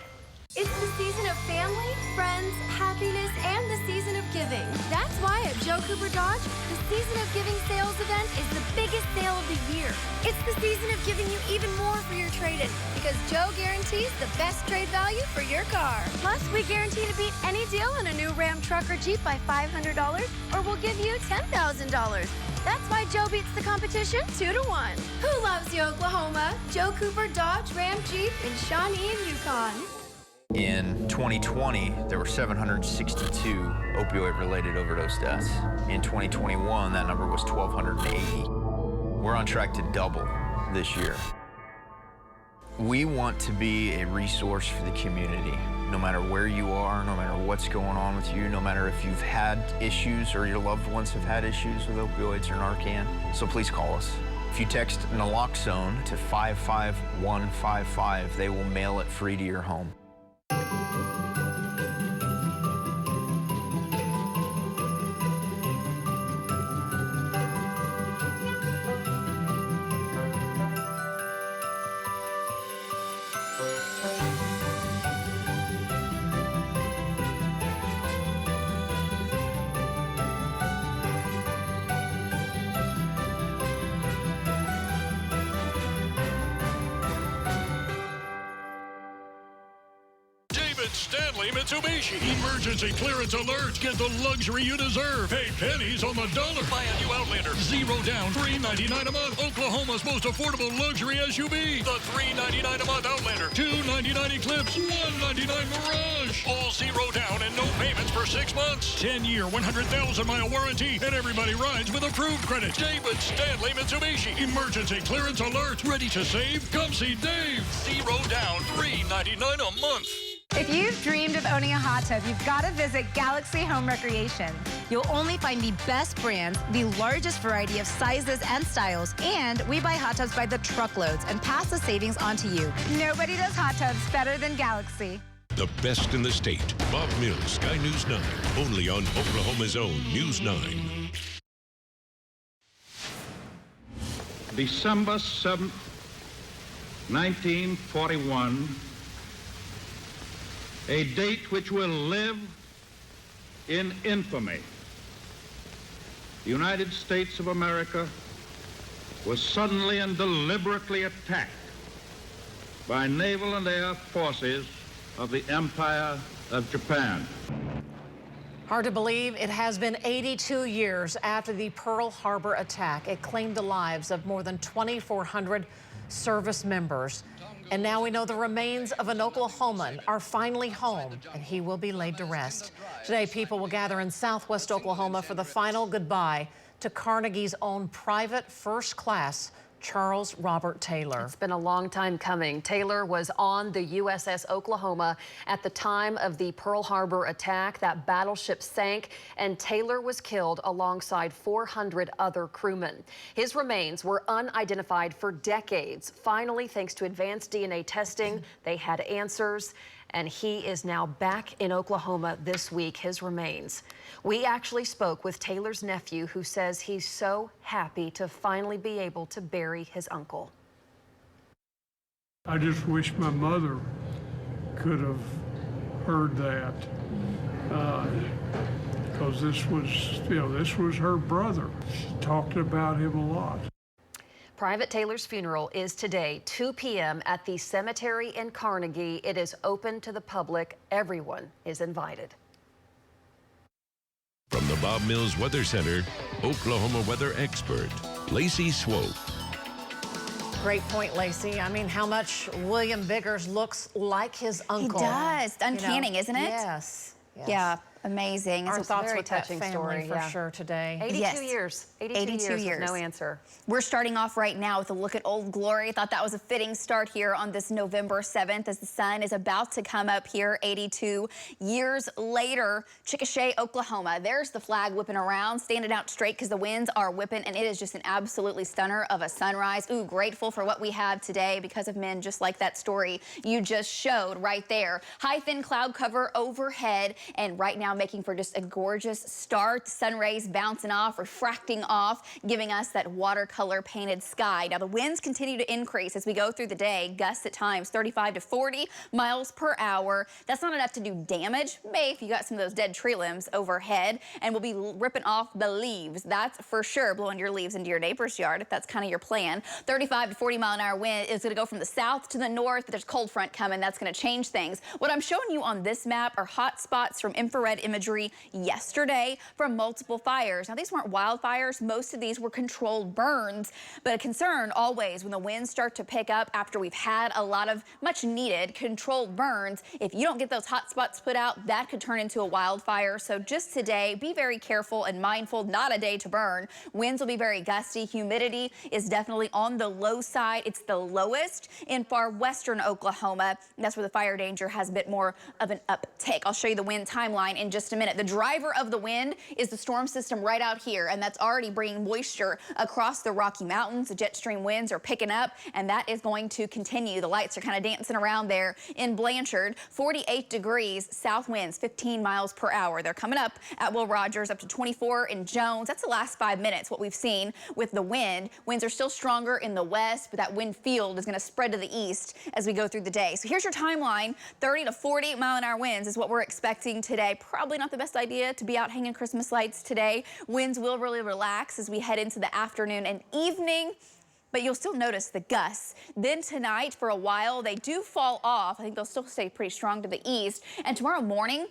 It's the season of family, friends, happiness, and the season of giving. That's why at Joe Cooper Dodge, the Season of Giving sales event is the biggest sale of the year. It's the season of giving you even more for your trade-in, because Joe guarantees the best trade value for your car. Plus, we guarantee to beat any deal on a new Ram truck or Jeep by $500, or we'll give you $10,000. That's why Joe beats the competition 2-1. Who loves you, Oklahoma? Joe Cooper Dodge, Ram, Jeep, and Shawnee and Yukon. In 2020, there were 762 opioid-related overdose deaths. In 2021, that number was 1,280. We're on track to double this year. We want to be a resource for the community, no matter where you are, no matter what's going on with you, no matter if you've had issues or your loved ones have had issues with opioids or Narcan. So please call us. If you text naloxone to 55155, they will mail it free to your home. Stanley Mitsubishi. Emergency clearance alert. Get the luxury you deserve. Pay pennies on the dollar. Buy a new Outlander. Zero down. $399 a month. Oklahoma's most affordable luxury SUV. The $399 a month Outlander. $299 Eclipse. $199 Mirage. All zero down and no payments for 6 months. 10-year, 100,000-mile warranty. And everybody rides with approved credit. David Stanley Mitsubishi. Emergency clearance alert. Ready to save? Come see Dave. Zero down. $399 a month. If you've dreamed of owning a hot tub, you've got to visit Galaxy Home Recreation. You'll only find the best brands, the largest variety of sizes and styles, and we buy hot tubs by the truckloads and pass the savings on to you. Nobody does hot tubs better than Galaxy. The best in the state. Bob Mills, Sky News 9, only on Oklahoma's own News 9. December 7th, 1941, a date which will live in infamy. The United States of America was suddenly and deliberately attacked by naval and air forces of the Empire of Japan. Hard to believe it has been 82 years after the Pearl Harbor attack. It claimed the lives of more than 2,400 service members. And now we know the remains of an Oklahoman are finally home, and he will be laid to rest. Today, people will gather in southwest Oklahoma for the final goodbye to Carnegie's own private first class, Charles Robert Taylor. It's been a long time coming. Taylor was on the USS Oklahoma at the time of the Pearl Harbor attack. That battleship sank, and Taylor was killed alongside 400 other crewmen. His remains were unidentified for decades. Finally, thanks to advanced DNA testing, they had answers, and he is now back in Oklahoma this week, his remains. We actually spoke with Taylor's nephew, who says he's so happy to finally be able to bury his uncle. I just wish my mother could have heard that, because this was her brother. She talked about him a lot. Private Taylor's funeral is today, 2 p.m. at the cemetery in Carnegie. It is open to the public. Everyone is invited. From the Bob Mills Weather Center, Oklahoma weather expert, Lacey Swope. Great point, Lacey. I mean, how much William Biggers looks like his uncle. He does. Uncanny, isn't it? Yes. Yeah, amazing. Our It's thoughts very with that touching family story, for yeah. sure today. 82 years. 82 years with no answer. We're starting off right now with a look at Old Glory. I thought that was a fitting start here on this November 7th as the sun is about to come up here 82 years later. Chickasha, Oklahoma. There's the flag whipping around, standing out straight because the winds are whipping, and it is just an absolutely stunner of a sunrise. Ooh, grateful for what we have today because of men just like that story you just showed right there. High thin cloud cover overhead, and right now making for just a gorgeous start. The sun rays bouncing off, refracting off, giving us that watercolor painted sky. Now the winds continue to increase as we go through the day. Gusts at times 35 to 40 miles per hour. That's not enough to do damage. Maybe if you got some of those dead tree limbs overhead, and we'll be ripping off the leaves. That's for sure, blowing your leaves into your neighbor's yard if that's kind of your plan. 35 to 40 mile an hour wind is going to go from the south to the north, but there's cold front coming. That's going to change things. What I'm showing you on this map are hot spots from infrared imagery yesterday from multiple fires. Now, these weren't wildfires. Most of these were controlled burns, but a concern always when the winds start to pick up after we've had a lot of much needed controlled burns. If you don't get those hot spots put out, that could turn into a wildfire. So just today, be very careful and mindful. Not a day to burn. Winds will be very gusty. Humidity is definitely on the low side. It's the lowest in far western Oklahoma. That's where the fire danger has a bit more of an uptick. I'll show you the wind timeline in just a minute. The driver of the wind is the storm system right out here, and that's already bringing moisture across the Rocky Mountains. The jet stream winds are picking up, and that is going to continue. The lights are kind of dancing around there in Blanchard. 48 degrees, south winds 15 miles per hour. They're coming up at Will Rogers, up to 24 in Jones. That's the last 5 minutes, what we've seen with the wind. Winds are still stronger in the west, but that wind field is going to spread to the east as we go through the day. So here's your timeline. 30 to 40 mile-an-hour winds is what we're expecting today. Probably not the best idea to be out hanging Christmas lights today. Winds will really relax as we head into the afternoon and evening, but you'll still notice the gusts. Then tonight, for a while, they do fall off. I think they'll still stay pretty strong to the east. And tomorrow morning,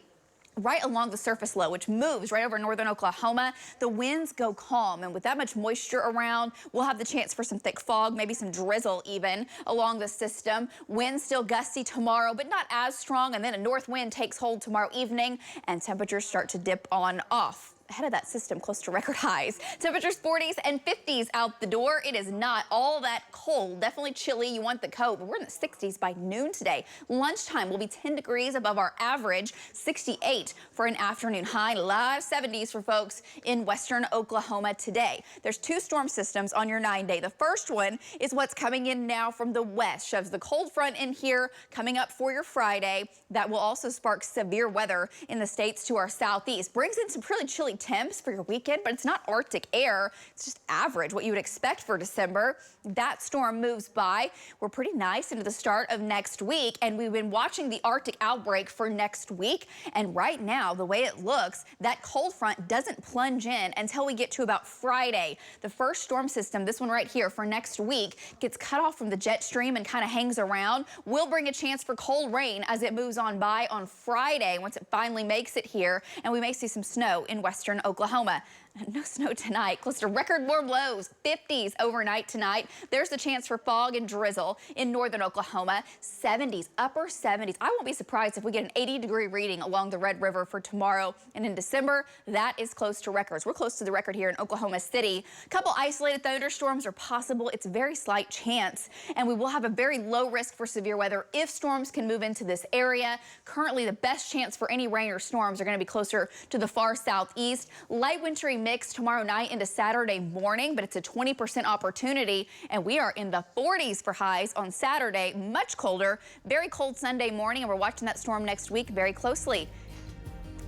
right along the surface low, which moves right over northern Oklahoma, the winds go calm. And with that much moisture around, we'll have the chance for some thick fog, maybe some drizzle even along the system. Winds still gusty tomorrow, but not as strong. And then a north wind takes hold tomorrow evening, and temperatures start to dip on off. Ahead of that system, close to record highs. Temperatures 40s and 50s out the door. It is not all that cold. Definitely chilly. You want the coat, but we're in the 60s by noon today. Lunchtime will be 10 degrees above our average, 68 for an afternoon high. A lot of 70s for folks in western Oklahoma today. There's two storm systems on your 9-day. The first one is what's coming in now from the west. Shoves the cold front in here, coming up for your Friday. That will also spark severe weather in the states to our southeast. Brings in some pretty chilly temps for your weekend, but it's not Arctic air. It's just average, what you would expect for December. That storm moves by. We're pretty nice into the start of next week, and we've been watching the Arctic outbreak for next week. And right now, the way it looks, that cold front doesn't plunge in until we get to about Friday. The first storm system, this one right here for next week, gets cut off from the jet stream and kind of hangs around. Will bring a chance for cold rain as it moves on by on Friday once it finally makes it here, and we may see some snow in western Oklahoma. No snow tonight. Close to record warm lows, 50s overnight tonight. There's the chance for fog and drizzle in northern Oklahoma. 70s, upper 70s. I won't be surprised if we get an 80-degree reading along the Red River for tomorrow. And in December, that is close to records. We're close to the record here in Oklahoma City. A couple isolated thunderstorms are possible. It's a very slight chance. And we will have a very low risk for severe weather if storms can move into this area. Currently, the best chance for any rain or storms are going to be closer to the far southeast. Light wintry mix tomorrow night into Saturday morning, but it's a 20% opportunity, and we are in the 40s for highs on Saturday. Much colder, very cold Sunday morning, and we're watching that storm next week very closely.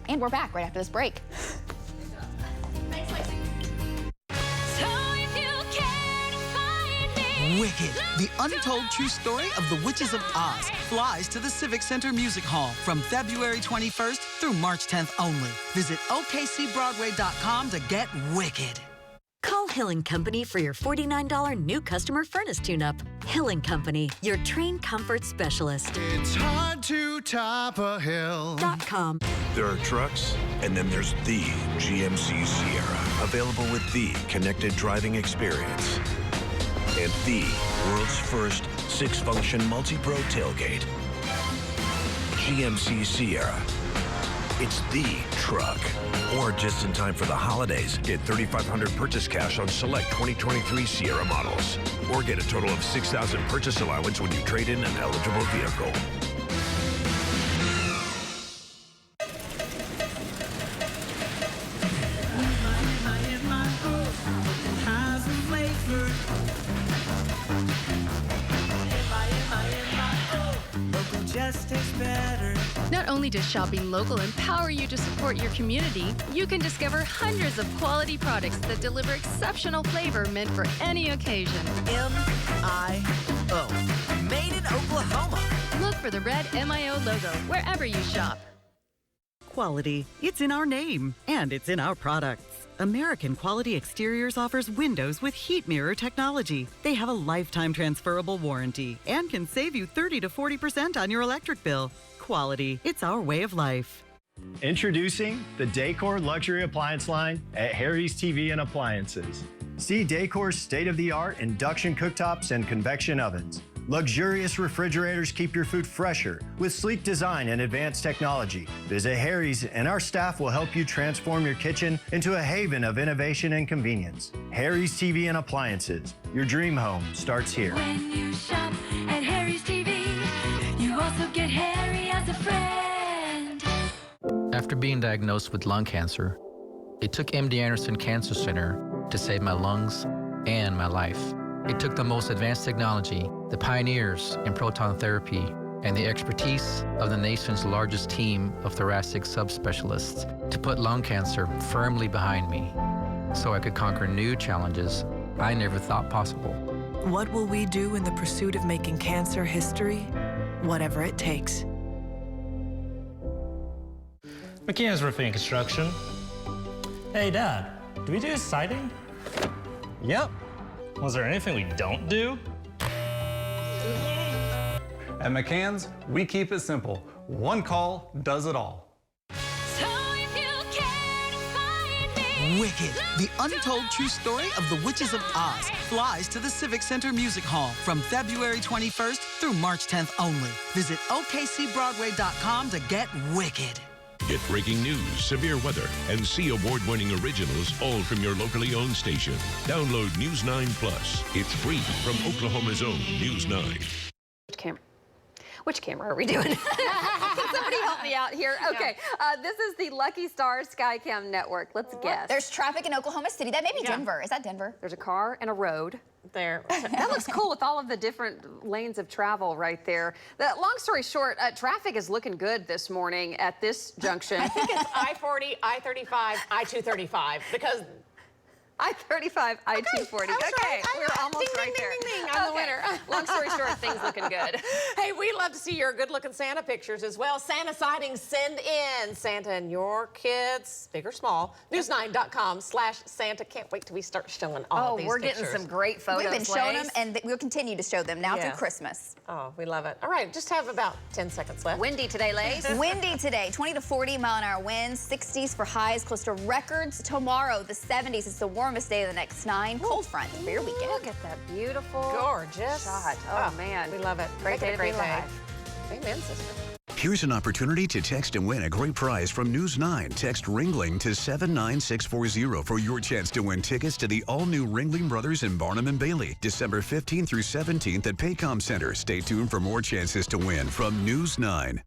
And we're back right after this break. Thanks, Lexi. Wicked, the untold true story of the Witches of Oz, flies to the Civic Center Music Hall from February 21st through March 10th only. Visit OKCBroadway.com to get wicked. Call Hill & Company for your $49 new customer furnace tune-up. Hill & Company, your train comfort specialist. It's hard to top a hill. .com. There are trucks, and then there's the GMC Sierra, available with the connected driving experience and the world's first 6-function multi-pro tailgate. GMC Sierra. It's the truck. Or just in time for the holidays, get $3,500 purchase cash on select 2023 Sierra models. Or get a total of $6,000 purchase allowance when you trade in an eligible vehicle. Not only does shopping local empower you to support your community, you can discover hundreds of quality products that deliver exceptional flavor meant for any occasion. M-I-O. Made in Oklahoma. Look for the red MIO logo wherever you shop. Quality. It's in our name, and it's in our products. American Quality Exteriors offers windows with heat mirror technology. They have a lifetime transferable warranty and can save you 30 to 40% on your electric bill. Quality. It's our way of life. Introducing the Decor Luxury Appliance line at Harry's TV and Appliances. See Decor's state-of-the-art induction cooktops and convection ovens. Luxurious refrigerators keep your food fresher with sleek design and advanced technology. Visit Harry's and our staff will help you transform your kitchen into a haven of innovation and convenience. Harry's TV and Appliances. Your dream home starts here. When you shop at Harry's TV, you also get Harry as a friend. After being diagnosed with lung cancer, it took MD Anderson Cancer Center to save my lungs and my life. It took the most advanced technology, the pioneers in proton therapy, and the expertise of the nation's largest team of thoracic subspecialists to put lung cancer firmly behind me so I could conquer new challenges I never thought possible. What will we do in the pursuit of making cancer history? Whatever it takes. McKeon's Roofing and Construction. Hey, Dad, do we do siding? Yep. Was there anything we don't do? At McCann's, we keep it simple. One call does it all. Wicked, the untold true story of the Witches of Oz, flies to the Civic Center Music Hall from February 21st through March 10th only. Visit OKCBroadway.com to get wicked. Get breaking news, severe weather, and see award-winning originals all from your locally owned station. Download News 9 Plus. It's free from Oklahoma's own News 9. Which camera are we doing? Can somebody help me out here? Okay, this is the Lucky Star Skycam Network. Let's guess. There's traffic in Oklahoma City. That may be Denver. Is that Denver? There's a car and a road. There. That looks cool with all of the different lanes of travel right there. Long story short, traffic is looking good this morning at this junction. I think it's I-40, I-35, I-235 because... I-35, I-240. Okay, right. we're almost ding, right ding, there. Ding, ding, ding. I'm the winner. Long story short, things looking good. Hey, we love to see your good-looking Santa pictures as well. Santa sightings, send in Santa and your kids, big or small. News9.com/Santa. Can't wait till we start showing all these we're pictures. getting some great photos. We've been showing them, and we'll continue to show them now through Christmas. Oh, we love it. All right, just have about 10 seconds left. Windy today, Lace. Windy today, 20 to 40 mile-an-hour winds, 60s for highs, close to records. Tomorrow, the 70s. It's the warmest day of the next 9. Cold front for your weekend. Look at that beautiful, gorgeous shot. Oh, man. We love it. Great day to be alive. Amen, sister. Here's an opportunity to text and win a great prize from News 9. Text Ringling to 79640 for your chance to win tickets to the all-new Ringling Brothers in Barnum and Bailey, December 15th through 17th at Paycom Center. Stay tuned for more chances to win from News 9.